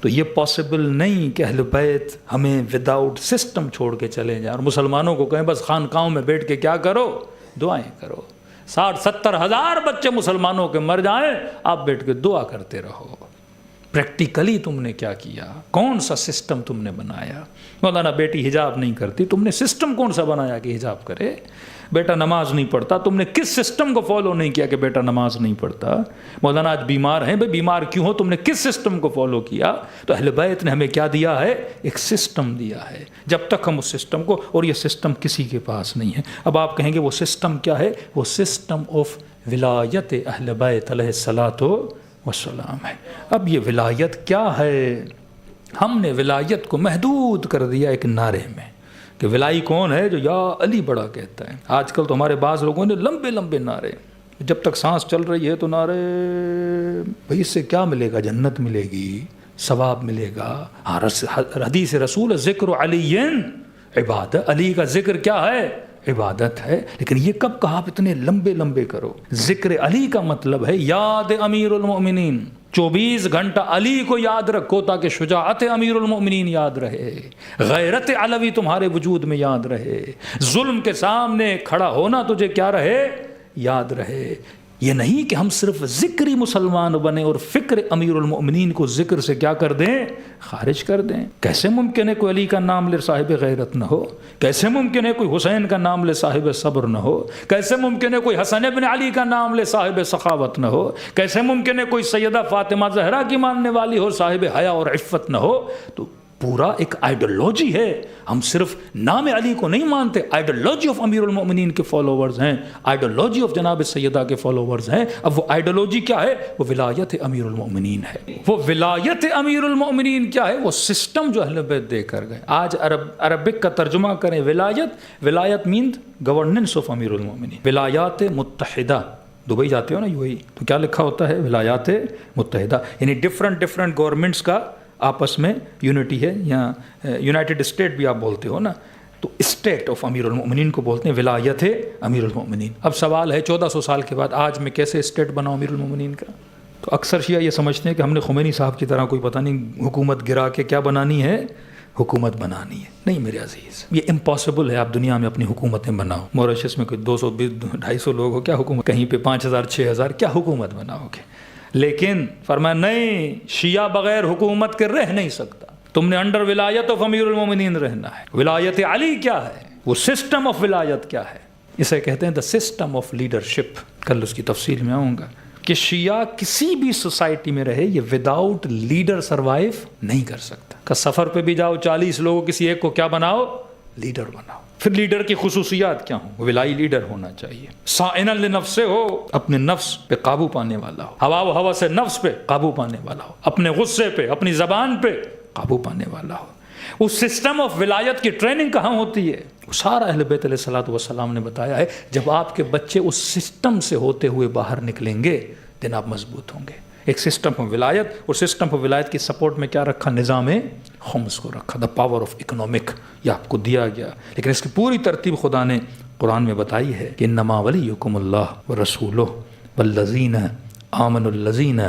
تو یہ پاسبل نہیں کہ اہل بیت ہمیں وداؤٹ سسٹم چھوڑ کے چلے جائیں اور مسلمانوں کو کہیں بس خانقاہوں میں بیٹھ کے کیا کرو، دعائیں کرو۔ 60-70 ہزار بچے مسلمانوں کے مر جائیں، آپ بیٹھ کے دعا کرتے رہو۔ پریکٹیکلی تم نے کیا کیا؟ کون سا سسٹم تم نے بنایا؟ مولانا بیٹی حجاب نہیں کرتی، تم نے سسٹم کون سا بنایا کہ حجاب کرے؟ بیٹا نماز نہیں پڑھتا، تم نے کس سسٹم کو فالو نہیں کیا کہ بیٹا نماز نہیں پڑھتا؟ مولانا آج بیمار ہیں، بھئی بیمار کیوں ہو؟ تم نے کس سسٹم کو فالو کیا؟ تو اہل بیت نے ہمیں کیا دیا ہے؟ ایک سسٹم دیا ہے۔ جب تک ہم اس سسٹم کو، اور یہ سسٹم کسی کے پاس نہیں ہے۔ اب آپ کہیں گے وہ سسٹم کیا ہے؟ وہ سسٹم آف ولایت اہل بیت علیہ الصلاۃ والسلام ہے۔ اب یہ ولایت کیا ہے؟ ہم نے ولایت کو محدود کر دیا ایک نعرے میں کہ ولائی کون ہے؟ جو یا علی بڑا کہتا ہے۔ آج کل تو ہمارے بعض لوگوں نے لمبے لمبے نعرے، جب تک سانس چل رہی ہے تو نعرے، بھئی اس سے کیا ملے گا؟ جنت ملے گی، ثواب ملے گا۔ حدیث رسول ذکر علی عبادت، علی کا ذکر کیا ہے؟ عبادت ہے۔ لیکن یہ کب کہا آپ اتنے لمبے لمبے کرو؟ ذکر علی کا مطلب ہے یاد امیر المؤمنین، 24 گھنٹہ علی کو یاد رکھو تاکہ شجاعت امیر المؤمنین یاد رہے، غیرت علوی تمہارے وجود میں یاد رہے، ظلم کے سامنے کھڑا ہونا تجھے کیا رہے؟ یاد رہے۔ یہ نہیں کہ ہم صرف ذکری مسلمان بنیں اور فکر امیر المؤمنین کو ذکر سے کیا کر دیں؟ خارج کر دیں۔ کیسے ممکن ہے کوئی علی کا نام لے صاحب غیرت نہ ہو؟ کیسے ممکن ہے کوئی حسین کا نام لے صاحب صبر نہ ہو؟ کیسے ممکن ہے کوئی حسن ابن علی کا نام لے صاحب سخاوت نہ ہو؟ کیسے ممکن ہے کوئی سیدہ فاطمہ زہرا کی ماننے والی ہو صاحب حیا اور عفت نہ ہو؟ تو پورا ایک آئیڈیالوجی ہے۔ ہم صرف نام علی کو نہیں مانتے، آئیڈیالوجی آف امیر المؤمنین کے فالوورز ہیں، آئیڈیالوجی آف جناب سیدہ کے فالوورز ہیں۔ اب وہ آئیڈیالوجی کیا ہے؟ وہ ولایت امیر المؤمنین ہے۔ وہ ولایت امیر المؤمنین کیا ہے؟ وہ سسٹم جو اہل بیت دے کر گئے۔ آج عربک کا ترجمہ کریں ولایت مینز گورننس آف امیر المؤمنین، ولایات متحدہ۔ دبئی جاتے ہو نا UAE، تو کیا لکھا ہوتا ہے؟ ولایات متحدہ، یعنی ڈفرنٹ گورنمنٹس کا آپس میں یونٹی ہے، یا یونائٹڈ اسٹیٹ بھی آپ بولتے ہو نا، تو اسٹیٹ آف امیر المؤمنین کو بولتے ہیں ولایت امیر المؤمنین۔ اب سوال ہے 1400 سال کے بعد آج میں کیسے اسٹیٹ بناؤں امیر المؤمنین کا؟ تو اکثر شیعہ یہ سمجھتے ہیں کہ ہم نے خمینی صاحب کی طرح کوئی پتہ نہیں حکومت گرا کے کیا بنانی ہے؟ حکومت بنانی ہے۔ نہیں میرے عزیز، یہ امپاسبل ہے۔ آپ دنیا میں اپنی حکومتیں بناؤ، موریشس میں کوئی 200-250 لوگ ہو، کیا حکومت؟ کہیں پہ 5000-6000، کیا حکومت بناؤ گے؟ لیکن فرمایا نہیں، شیعہ بغیر حکومت کے رہ نہیں سکتا، تم نے انڈر ولایت آف امیر المومنین رہنا ہے۔ ولایت علی کیا ہے؟ وہ سسٹم آف ولایت کیا ہے؟ اسے کہتے ہیں دا سسٹم آف لیڈرشپ۔ کل اس کی تفصیل میں آؤں گا کہ شیعہ کسی بھی سوسائٹی میں رہے، یہ وداؤٹ لیڈر سروائیو نہیں کر سکتا۔ کہ سفر پہ بھی جاؤ، 40 لوگوں کسی ایک کو کیا بناؤ؟ لیڈر بناؤ۔ پھر لیڈر کی خصوصیات کیا ہوں؟ ولائی لیڈر ہونا چاہیے، صائنا لنفس ہو، اپنے نفس پہ قابو پانے والا ہو، ہوا و ہوا سے نفس پہ قابو پانے والا ہو، اپنے غصے پہ، اپنی زبان پہ قابو پانے والا ہو۔ اس سسٹم آف ولایت کی ٹریننگ کہاں ہوتی ہے؟ وہ سارا اہل بیت علیہ الصلوۃ والسلام نے بتایا ہے۔ جب آپ کے بچے اس سسٹم سے ہوتے ہوئے باہر نکلیں گے دن آپ مضبوط ہوں گے۔ ایک سسٹم آف ولایت، اور سسٹم آف ولایت کی سپورٹ میں کیا رکھا؟ نظام خمس کو رکھا، دا پاور آف اکنامک، یہ آپ کو دیا گیا۔ لیکن اس کی پوری ترتیب خدا نے قرآن میں بتائی ہے کہ انما ولیکم اللہ ورسولہ والذین آمنوا الذین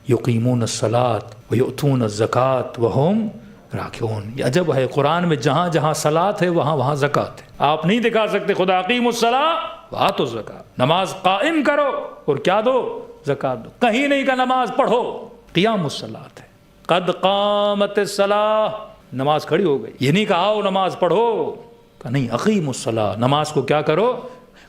یقیمون الصلاۃ ویؤتون الزکاۃ وہم راکعون۔ یہ عجب ہے، قرآن میں جہاں جہاں صلاۃ ہے وہاں وہاں زکوٰۃ ہے۔ آپ نہیں دکھا سکتے خدا اقیموا الصلاۃ وآتوا الزکاۃ، نماز قائم کرو اور کیا دو؟ زکوٰۃ دو۔ کہیں نہیں کہ نماز پڑھو، قیام الصلاۃ ہے، قد قامت الصلاۃ، نماز کھڑی ہو گئی۔ یہ نہیں کہا آؤ نماز پڑھو، کہ نہیں اقیموا الصلاۃ، نماز کو کیا کرو؟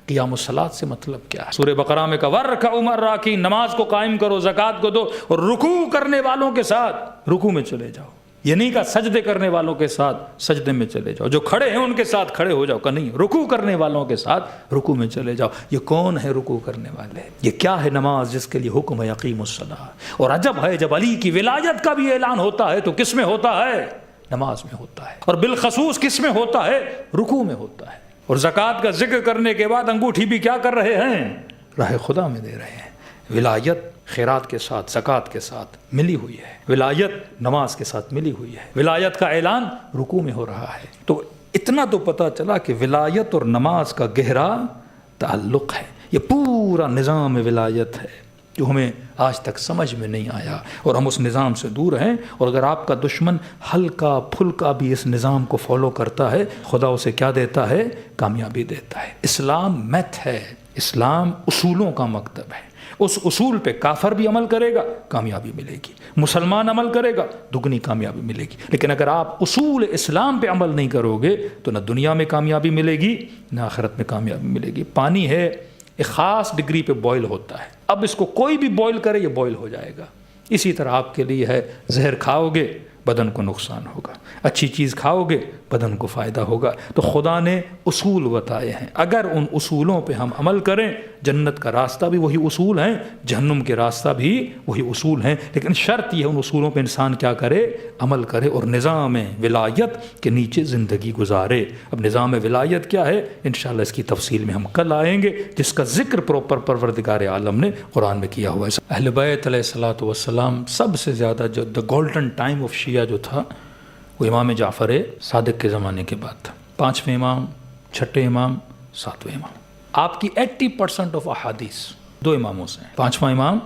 قیام الصلاۃ سے مطلب کیا ہے؟ سورہ بقرہ میں کہا وارکعوا مع الراکعین، نماز کو قائم کرو، زکوٰۃ کو دو، اور رکوع کرنے والوں کے ساتھ رکوع میں چلے جاؤ۔ یہ نہیں کہا سجدے کرنے والوں کے ساتھ سجدے میں چلے جاؤ، جو کھڑے ہیں ان کے ساتھ کھڑے ہو جاؤ، کہ نہیں رکوع کرنے والوں کے ساتھ رکوع میں چلے جاؤ۔ یہ کون ہے رکوع کرنے والے؟ یہ کیا ہے نماز جس کے لیے حکم ہے اقیموا الصلاۃ؟ اور عجب ہے جب علی کی ولایت کا بھی اعلان ہوتا ہے تو کس میں ہوتا ہے؟ نماز میں ہوتا ہے، اور بالخصوص کس میں ہوتا ہے؟ رکوع میں ہوتا ہے۔ اور زکوٰۃ کا ذکر کرنے کے بعد انگوٹھی بھی کیا کر رہے ہیں؟ راہ خدا میں دے رہے ہیں۔ ولایت خیرات کے ساتھ، زکوٰۃ کے ساتھ ملی ہوئی ہے، ولایت نماز کے ساتھ ملی ہوئی ہے، ولایت کا اعلان رکوع میں ہو رہا ہے۔ تو اتنا تو پتہ چلا کہ ولایت اور نماز کا گہرا تعلق ہے۔ یہ پورا نظام ولایت ہے، جو ہمیں آج تک سمجھ میں نہیں آیا، اور ہم اس نظام سے دور ہیں۔ اور اگر آپ کا دشمن ہلکا پھلکا بھی اس نظام کو فالو کرتا ہے، خدا اسے کیا دیتا ہے؟ کامیابی دیتا ہے۔ اسلام میتھ ہے، اسلام اصولوں کا مکتب ہے۔ اس اصول پہ کافر بھی عمل کرے گا، کامیابی ملے گی، مسلمان عمل کرے گا، دگنی کامیابی ملے گی۔ لیکن اگر آپ اصول اسلام پہ عمل نہیں کرو گے تو نہ دنیا میں کامیابی ملے گی نہ آخرت میں کامیابی ملے گی۔ پانی ہے، ایک خاص ڈگری پہ بوائل ہوتا ہے، اب اس کو کوئی بھی بوائل کرے یہ بوائل ہو جائے گا۔ اسی طرح آپ کے لیے ہے، زہر کھاؤ گے بدن کو نقصان ہوگا، اچھی چیز کھاؤ گے بدن کو فائدہ ہوگا۔ تو خدا نے اصول بتائے ہیں، اگر ان اصولوں پہ ہم عمل کریں، جنت کا راستہ بھی وہی اصول ہیں، جہنم کے راستہ بھی وہی اصول ہیں، لیکن شرط یہ ان اصولوں پہ انسان کیا کرے؟ عمل کرے، اور نظام ولایت کے نیچے زندگی گزارے۔ اب نظام ولایت کیا ہے؟ انشاءاللہ اس کی تفصیل میں ہم کل آئیں گے، جس کا ذکر پروپر پروردگار عالم نے قرآن میں کیا ہوا ہے۔ اہل بیت علیہ الصلوۃ والسلام سب سے زیادہ جو دا گولڈن ٹائم آف شیعہ جو تھا وہ امام جعفر صادق کے زمانے کے بعد تھا۔ 5ویں امام، 6ٹھے امام، 7ویں امام۔ آپ کی 80% آف احادیث 2 اماموں سے ہیں، 5واں امام،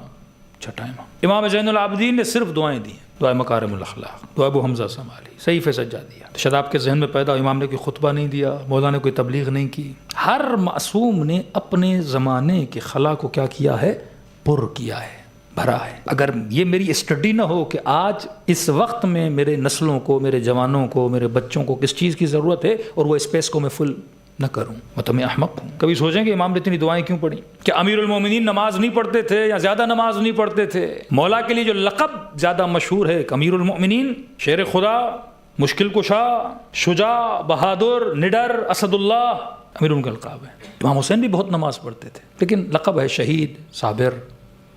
6ٹھا امام۔ امام زین العابدین نے صرف دعائیں دی ہیں، دعائے مکارم الاخلاق، دعا ابو حمزہ سمالی، صحیفہ سجادیہ۔ شاید آپ کے ذہن میں پیدا ہو امام نے کوئی خطبہ نہیں دیا، مولا نے کوئی تبلیغ نہیں کی۔ ہر معصوم نے اپنے زمانے کے خلا کو کیا کیا ہے؟ پر کیا ہے، بھرا ہے۔ اگر یہ میری اسٹڈی نہ ہو کہ آج اس وقت میں میرے نسلوں کو، میرے جوانوں کو، میرے بچوں کو کس چیز کی ضرورت ہے، اور وہ اسپیس کو میں فل نہ کروں، تو میں احمق ہوں۔ کبھی سوچیں کہ امام نے اتنی دعائیں کیوں پڑھی؟ کہ امیر المومنین نماز نہیں پڑھتے تھے یا زیادہ نماز نہیں پڑھتے تھے؟ مولا کے لیے جو لقب زیادہ مشہور ہے، امیر المومنین، شیر خدا، مشکل کشا، شجاع، بہادر، نڈر، اسد اللہ، امیر ان کا لقب ہے۔ امام حسین بھی بہت نماز پڑھتے تھے لیکن لقب ہے شہید، صابر۔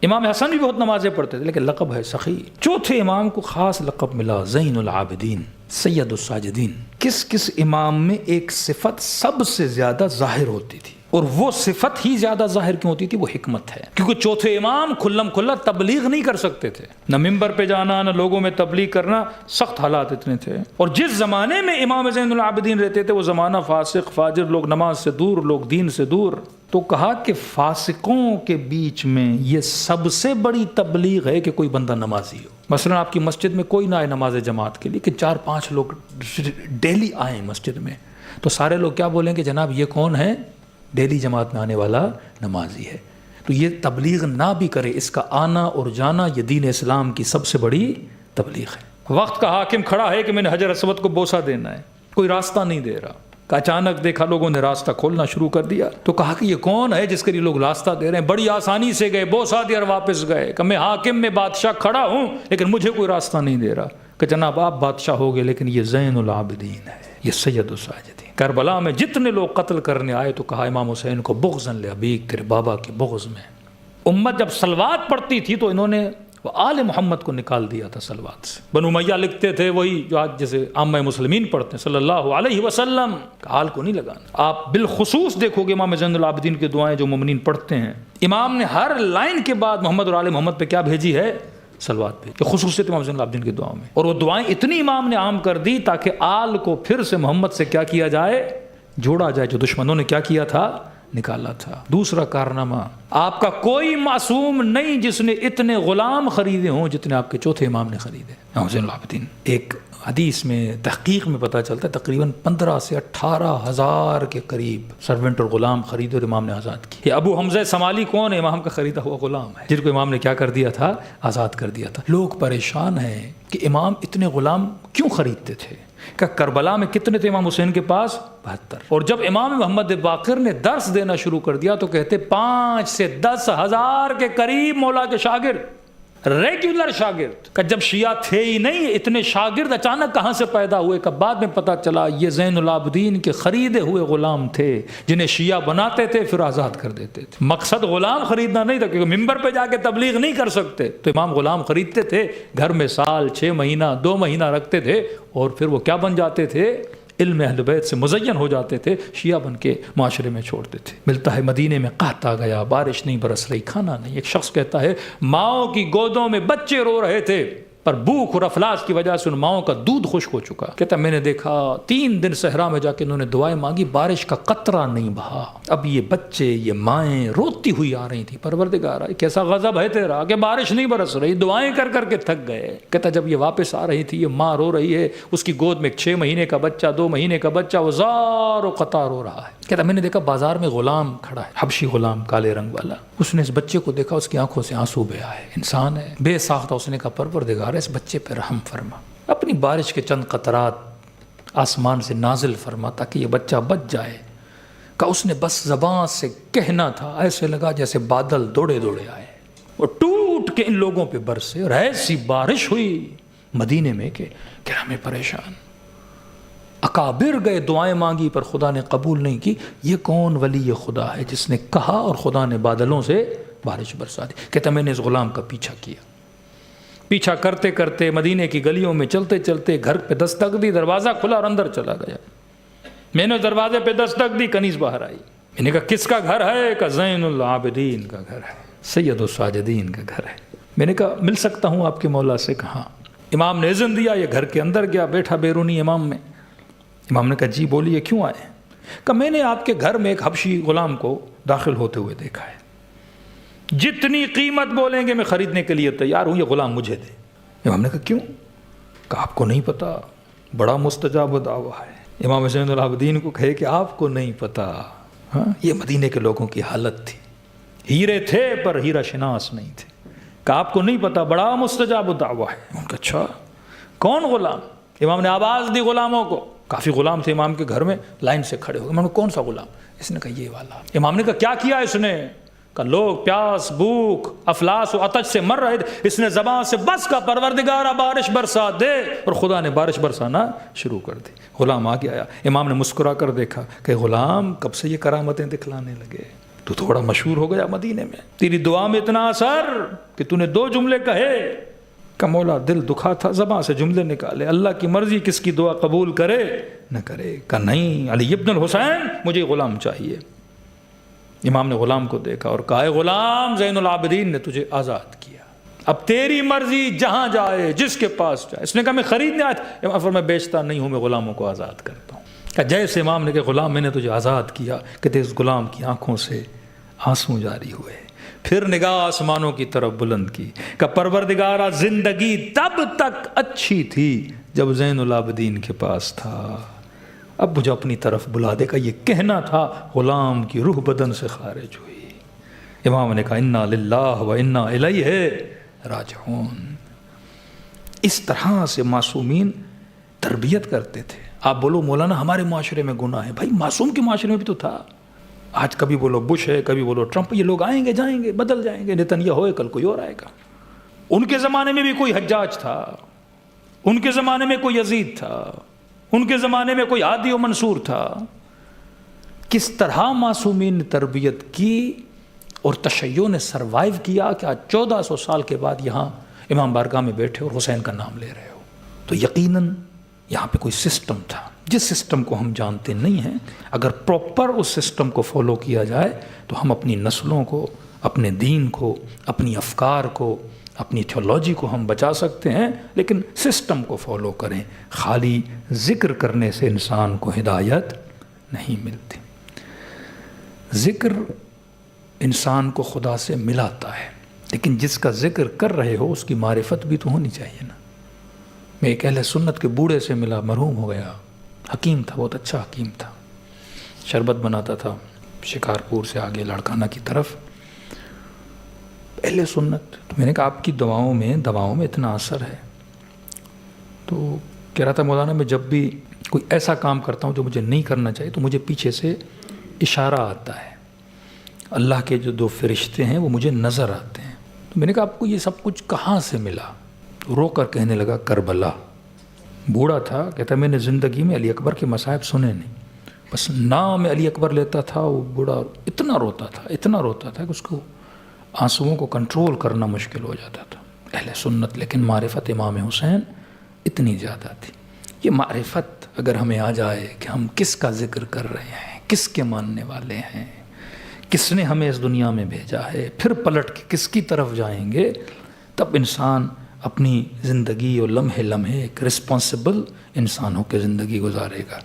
امام حسن بھی بہت نمازیں پڑھتے تھے لیکن لقب ہے سخی۔ چوتھے امام کو خاص لقب ملا زین العابدین، سید الساجدین۔ کس امام میں ایک صفت سب سے زیادہ ظاہر ہوتی تھی، اور وہ صفت ہی زیادہ ظاہر کیوں ہوتی تھی؟ وہ حکمت ہے، کیونکہ چوتھے امام کھلم کھلا تبلیغ نہیں کر سکتے تھے، نہ ممبر پہ جانا، نہ لوگوں میں تبلیغ کرنا، سخت حالات اتنے تھے۔ اور جس زمانے میں امام زین العابدین رہتے تھے وہ زمانہ فاسق، فاجر، لوگ نماز سے دور، لوگ دین سے دور۔ تو کہا کہ فاسقوں کے بیچ میں یہ سب سے بڑی تبلیغ ہے کہ کوئی بندہ نمازی ہو۔ مثلا آپ کی مسجد میں کوئی نہ آئے نماز جماعت کے لیے، کہ 4-5 لوگ ڈیلی آئیں مسجد میں، تو سارے لوگ کیا بولیں کہ جناب یہ کون ہے؟ ڈیلی جماعت میں آنے والا نمازی ہے۔ تو یہ تبلیغ نہ بھی کرے، اس کا آنا اور جانا یہ دین اسلام کی سب سے بڑی تبلیغ ہے۔ وقت کا حاکم کھڑا ہے کہ میں نے حجر اسود کو بوسہ دینا ہے، کوئی راستہ نہیں دے رہا، کہ اچانک دیکھا لوگوں نے راستہ کھولنا شروع کر دیا، تو کہا کہ یہ کون ہے جس کے لیے لوگ راستہ دے رہے ہیں؟ بڑی آسانی سے گئے، بوسہ دیا اور واپس گئے، کہ میں حاکم میں بادشاہ کھڑا ہوں لیکن مجھے کوئی راستہ نہیں دے رہا۔ کہ جناب آپ بادشاہ ہو گئے لیکن یہ زین العابدین ہے، یہ سید الساجدین۔ کربلا میں جتنے لوگ قتل کرنے آئے تو کہا امام حسین کو بغضاً لابیک، تیرے بابا کے بغض میں۔ امت جب صلوات پڑھتی تھی تو انہوں نے آل محمد کو نکال دیا تھا صلوات سے۔ بنو امیہ لکھتے تھے وہی جو آج جیسے عامہ مسلمین پڑھتے ہیں، صلی اللہ علیہ وسلم، آل کو نہیں لگانا۔ آپ بالخصوص دیکھو گے امام زین العابدین کی دعائیں جو مومنین پڑھتے ہیں، امام نے ہر لائن کے بعد محمد اور آل محمد پہ کیا بھیجی ہے؟ صلوات پہ، کہ خصوصیت امام زین العابدین کی دعاؤں میں۔ اور وہ دعائیں اتنی امام نے عام کر دی تاکہ آل کو پھر سے محمد سے کیا کیا جائے؟ جوڑا جائے، جو دشمنوں نے کیا کیا تھا؟ نکالا تھا۔ دوسرا کارنامہ، آپ کا کوئی معصوم نہیں جس نے اتنے غلام خریدے ہوں جتنے آپ کے چوتھے امام نے خریدے، امام زین العابدین۔ ایک حدیث میں، تحقیق میں پتہ چلتا ہے تقریباً 15 سے 18 ہزار کے قریب سرونٹ اور غلام خریدے اور امام نے آزاد کیے۔ ابو حمزہ سمالی کون ہے؟ امام کا خریدا ہوا غلام ہے، جن کو امام نے کیا کر دیا تھا؟ آزاد کر دیا تھا۔ لوگ پریشان ہیں کہ امام اتنے غلام کیوں خریدتے تھے؟ کہ کربلا میں کتنے تھے امام حسین کے پاس؟ 72۔ اور جب امام محمد باقر نے درس دینا شروع کر دیا تو کہتے 5 سے 10 ہزار کے قریب مولا کے شاگرد، ریگولر شاگرد، کہ جب شیعہ تھے ہی نہیں، اتنے شاگرد اچانک کہاں سے پیدا ہوئے؟ کہ بعد میں پتہ چلا یہ زین العابدین کے خریدے ہوئے غلام تھے جنہیں شیعہ بناتے تھے پھر آزاد کر دیتے تھے۔ مقصد غلام خریدنا نہیں تھا، کیونکہ ممبر پہ جا کے تبلیغ نہیں کر سکتے، تو امام غلام خریدتے تھے، گھر میں سال 6 مہینہ 2 مہینہ رکھتے تھے، اور پھر وہ کیا بن جاتے تھے؟ علم اہل بیت سے مزین ہو جاتے تھے، شیعہ بن کے معاشرے میں چھوڑتے تھے۔ ملتا ہے مدینے میں قحط آ گیا، بارش نہیں برس رہی، کھانا نہیں۔ ایک شخص کہتا ہے ماؤں کی گودوں میں بچے رو رہے تھے، پر بھوک اور افلاس کی وجہ سے ان ماؤں کا دودھ خشک ہو چکا. کہتا میں نے دیکھا 3 دن صحرا میں جا کے انہوں نے دعائیں مانگی, بارش کا قطرہ نہیں بہا. اب یہ بچے, یہ مائیں روتی ہوئی آ رہی تھی, پروردگار کیسا غضب ہے تیرا کہ بارش نہیں برس رہی, دعائیں کر کر کے تھک گئے. کہتا جب یہ واپس آ رہی تھی, یہ ماں رو رہی ہے, اس کی گود میں 6 مہینے کا بچہ, 2 مہینے کا بچہ, وہ زار و قطار رو رہا ہے. کہتا میں نے دیکھا بازار میں غلام کھڑا ہے, حبشی غلام کالے رنگ والا. اس نے اس بچے کو دیکھا, اس کی آنکھوں سے آنسو بہا ہے. انسان ہے بے ساختہ. اس نے کہا پروردگار اس بچے پہ رحم فرما, اپنی بارش کے چند قطرات آسمان سے نازل فرما تاکہ یہ بچہ بچ جائے. کہ اس نے بس زبان سے کہنا تھا, ایسے لگا جیسے بادل دوڑے دوڑے آئے اور ٹوٹ کے ان لوگوں پہ برسے, اور ایسی بارش ہوئی مدینے میں کہ ہمیں پریشان. اکابر گئے, دعائیں مانگی پر خدا نے قبول نہیں کی. یہ کون ولی خدا ہے جس نے کہا اور خدا نے بادلوں سے بارش برسا دی. کہتا میں نے اس غلام کا پیچھا کیا, پیچھا کرتے کرتے مدینے کی گلیوں میں چلتے چلتے گھر پہ دستک دی, دروازہ کھلا اور اندر چلا گیا. میں نے دروازے پہ دستک دی, کنیز باہر آئی. میں نے کہا کس کا گھر ہے؟ کہ زین العابدین کا گھر ہے, سید الساجدین کا گھر ہے. میں نے کہا مل سکتا ہوں آپ کے مولا سے؟ کہاں؟ امام نے اذن دیا, یہ گھر کے اندر گیا, بیٹھا بیرونی امام میں. امام نے کہا جی بولیے کیوں آئے؟ کہ میں نے آپ کے گھر میں ایک حبشی غلام کو داخل ہوتے ہوئے دیکھا ہے, جتنی قیمت بولیں گے میں خریدنے کے لیے تیار ہوں, یہ غلام مجھے دے. امام نے کہا کیوں؟ کہ آپ کو نہیں پتا, بڑا مستجاب دعویٰ ہے. امام زین العابدین کو کہے کہ آپ کو نہیں پتا. ہاں, یہ مدینے کے لوگوں کی حالت تھی, ہیرے تھے پر ہیرا شناس نہیں تھے. کہ آپ کو نہیں پتا, بڑا مستجاب دعویٰ ہے. امام کہا اچھا کون غلام؟ امام نے آواز دی غلاموں کو, کافی غلام تھے امام کے گھر میں, لائن سے کھڑے ہو گئے. امام نے کون سا غلام؟ اس نے کہا یہ والا. امام نے کہا کیا کیا اس نے؟ کہ لوگ پیاس, بھوک, افلاس و عطش سے مر رہے تھے, اس نے زبان سے بس کا پروردگارا بارش برسا دے, اور خدا نے بارش برسانا شروع کر دی. غلام آگے آیا, امام نے مسکرا کر دیکھا کہ غلام کب سے یہ کرامتیں دکھلانے لگے؟ تو تھوڑا مشہور ہو گیا مدینے میں, تیری دعا میں اتنا اثر کہ تو نے 2 جملے کہے. کہ مولا دل دکھا تھا, زبان سے جملے نکالے, اللہ کی مرضی کس کی دعا قبول کرے نہ کرے. کہ نہیں, علی ابن الحسین مجھے غلام چاہیے. امام نے غلام کو دیکھا اور کہا اے غلام, زین العابدین نے تجھے آزاد کیا, اب تیری مرضی, جہاں جائے جس کے پاس جائے. اس نے کہا میں خریدنے آیا تھا. امام فرمایا میں بیچتا نہیں ہوں, میں غلاموں کو آزاد کرتا ہوں. کہ جیسے امام نے کہا غلام میں نے تجھے آزاد کیا, کہ اس غلام کی آنکھوں سے آنسو جاری ہوئے. پھر نگاہ آسمانوں کی طرف بلند کی, کہ پروردگارا زندگی تب تک اچھی تھی جب زین العابدین کے پاس تھا, اب مجھے اپنی طرف بلا دے. کا یہ کہنا تھا, غلام کی روح بدن سے خارج ہوئی. امام نے کہا انا للہ و انا الیہ راجعون. اس طرح سے معصومین تربیت کرتے تھے. آپ بولو مولانا ہمارے معاشرے میں گناہ ہے, بھائی معصوم کے معاشرے میں بھی تو تھا. آج کبھی بولو بش ہے, کبھی بولو ٹرمپ, یہ لوگ آئیں گے جائیں گے, بدل جائیں گے, نیتنیاہو ہوئے کل کوئی اور آئے گا. ان کے زمانے میں بھی کوئی حجاج تھا, ان کے زمانے میں کوئی یزید تھا, ان کے زمانے میں کوئی عادی و منصور تھا. کس طرح معصومین نے تربیت کی اور تشیع نے سروائیو کیا کہ آج 1400 سال کے بعد یہاں امام بارگاہ میں بیٹھے اور حسین کا نام لے رہے ہو. تو یقیناً یہاں پہ کوئی سسٹم تھا, جس سسٹم کو ہم جانتے نہیں ہیں. اگر پراپر اس سسٹم کو فالو کیا جائے تو ہم اپنی نسلوں کو, اپنے دین کو, اپنی افکار کو, اپنی تھیولوجی کو ہم بچا سکتے ہیں. لیکن سسٹم کو فالو کریں, خالی ذکر کرنے سے انسان کو ہدایت نہیں ملتی. ذکر انسان کو خدا سے ملاتا ہے, لیکن جس کا ذکر کر رہے ہو اس کی معرفت بھی تو ہونی چاہیے نا. میں ایک اہل سنت کے بوڑھے سے ملا, مرحوم ہو گیا, حکیم تھا, بہت اچھا حکیم تھا, شربت بناتا تھا شکارپور سے آگے لاڑکانہ کی طرف, اہل سنت. تو میں نے کہا آپ کی دواؤں میں اتنا اثر ہے. تو کہہ رہا تھا مولانا میں جب بھی کوئی ایسا کام کرتا ہوں جو مجھے نہیں کرنا چاہیے تو مجھے پیچھے سے اشارہ آتا ہے, اللہ کے جو 2 فرشتے ہیں وہ مجھے نظر آتے ہیں. تو میں نے کہا آپ کو یہ سب کچھ کہاں سے ملا؟ رو کر کہنے لگا کربلا. بوڑھا تھا, کہتا میں نے زندگی میں علی اکبر کے مصائب سنے نہیں, بس نام علی اکبر لیتا تھا. وہ بوڑھا اتنا روتا تھا کہ اس کو آنسوؤں کو کنٹرول کرنا مشکل ہو جاتا تھا. اہل سنت, لیکن معرفت امام حسین اتنی زیادہ تھی. یہ معرفت اگر ہمیں آ جائے کہ ہم کس کا ذکر کر رہے ہیں, کس کے ماننے والے ہیں, کس نے ہمیں اس دنیا میں بھیجا ہے, پھر پلٹ کے کس کی طرف جائیں گے, تب انسان اپنی زندگی اور لمحے لمحے ایک رسپانسبل انسان ہو کے زندگی گزارے گا.